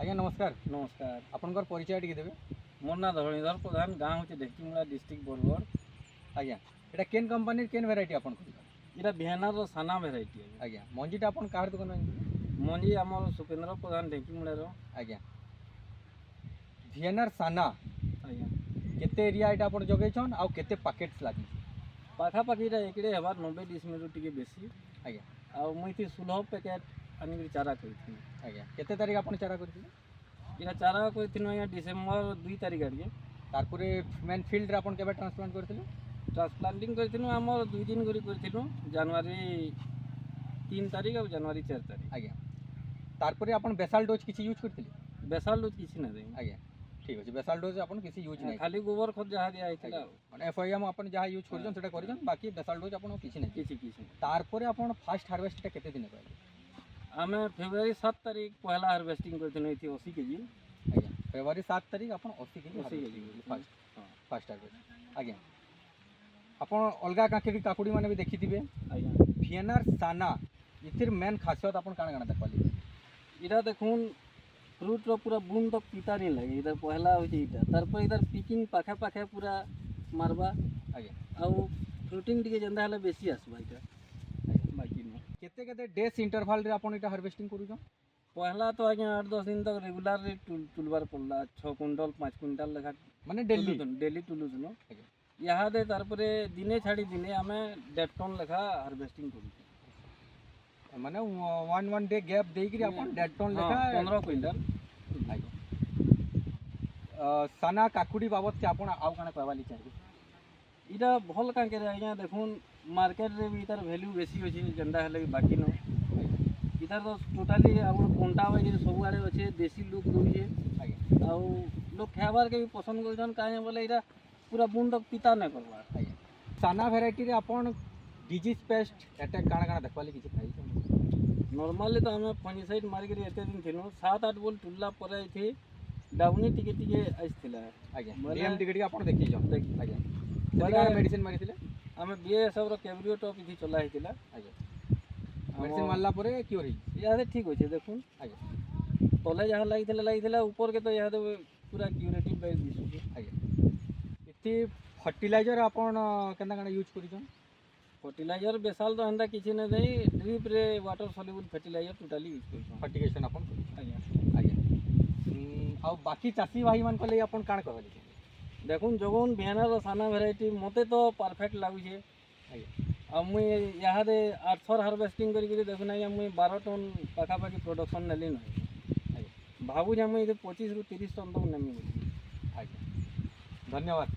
आज्ञा नमस्कार। नमस्कार। आपनकर परिचय टिके देबे। मोर ना धरणीधर प्रधान, गाँव होचे ढेकीमुड़ा, डिस्ट्रिक्ट बरगढ़। आज्ञा एटा केन कंपनी केन वेराइटी आपन कर इटा बिहानर साना भेराइटी है। आज्ञा मंजीटा आपन कार दुकान में मंजी आमर सुपेंद्र प्रधान ढेकीमुड़ार। आज्ञा भिएनआर साना आज्ञा केते एरिया एटा आपन जगैछन आ केते पैकेट्स लागी पाखापाखि एकड़े हबार 90 डिसमिल टिके बेसी। आज्ञा आ मुई 16 पैकेट आनिक चारा करथि। आज्ञा केते तारिख आपन चारा करथिले इटा चारा करथिनु आज्ञा डिसेंबर 2 तारिख आड़िए। तारपुरे मेन फील्ड रे आपन केबे ट्रांसप्लांट करथिले ट्रांसप्लांटिंग करथिनु आमर 2 दिन गरी करथिनु, जनवरी 3 तारिख और जनवरी 4 तारिख। आज्ञा तारपुरे आपन बेसाल डोज किछि यूज करथिले बेसाल डोज किछि ना देई। आज्ञा ठीक अछि बेसाल डोज आपन किछि यूज नै खाली गोबर खत जहा दिया आइतला माने एफआईएम आपन जहा यूज करजन सेटा करजन बाकी बेसाल डोज आपन किछि नै किछि। तारपुरे आपन फास्ट हार्वेस्ट टा केते दिन पाइले आमे फेब्रुआरी 7 तारिख पहला हार्वेस्टिंग करथिनु इथि 80 केजी। आज्ञा फेब्रुआरी 7 तारिख अपन 80 केजी 80 केजी फास्ट हार्वेस्ट। आज्ञा अपन अलगा काकेरी काकुड़ी माने भी देखिथिबे। आज्ञा भिएनआर साना इथिर मेन खासियत अपन काना काना देखवाली इटा देखुन फ्रूट रो पूरा बूंद तक पिता नहीं लगे। इधर पहला होची इटा, तारपर इधर पिकिंग पाखे पाखे पूरा मारबा। आज्ञा आउ फ्रूटिंग टिके जंदा हला बेसी आसबा इटा बाकी न केते केते डेज इंटरवल रे अपन इटा हार्वेस्टिंग करूछन। पहला तो आज्ञा 8-10 दिन तक रेगुलर रे टुलबार पड़ला 6 क्विंटल 5 क्विंटल लेखा माने डेली टुलु जनो। यहाँ दे तारपरे दिने छाड़ी दिने आमे 1.5 टन लेखा हार्वेस्टिंग करू माने वन डे गैप देकरी अपन 1.5 टन लेखा 15 क्विंटल। साना काकुड़ी बाबत के अपन आउ काना कहवाली चाहिए इटा भल का करे आज्ञा देखुन मार्केट रे भी इतार वैल्यू बेसी अछि जंदा हले बाकी न इधर तो टोटाली आउर कोंटा वाइज सब आड़े अच्छे देसी लुक दोजे। आज्ञा आउ लोग खाबार के भी पसंद करछन काहे बोले इटा पूरा बूंद तक पिता न करबा। आज्ञा साना वेराइटी रे अपन डिजीज पेस्ट अटैक काना काना देखवाली किछि खाई नॉर्मली तो हमें फंजीसाइड मार के एते दिन थिनु 7-8 बोल टुल्ला परे थी डाउनी टिके टिके आइथिला। आज्ञा डीएम टिके अपन देखि जो देखि आज्ञा बोले मेडिसिन मारिथिले हमें बीएसएफ रो कैब्रियो टॉप इथि चला हितिला। आज्ञा मेडिसिन मारला परे क्योर ही यादे ठीक होचे देखुन। आज्ञा तले जहाँ लागिथिला ऊपर के तो यादे पूरा क्यूरेटिव बेस दिसुचे। आज्ञा इति फर्टिलाइजर अपन केना काना यूज करिछन फर्टिलाइजर बेसाल तो हंदा किछि न देई ड्रिप रे water soluble fertiliser totally use करछन फर्टिगेशन अपन आज्ञा। आज्ञा आ बाकी चासी भाई मान को ले अपन काण कहली देखुन जगन बिहानर साना वेराइटी मते तो परफेक्ट लागुचे। आज्ञा आ मुई यहाँ दे 8 थर हार्वेस्टिंग करी देखुन आज्ञा मुई 12 टन पाखापाखि प्रोडक्शन नेली न। आज्ञा भावुँ मुई 25 ରୁ 30 टन तक नेमी। आज्ञा धन्यवाद।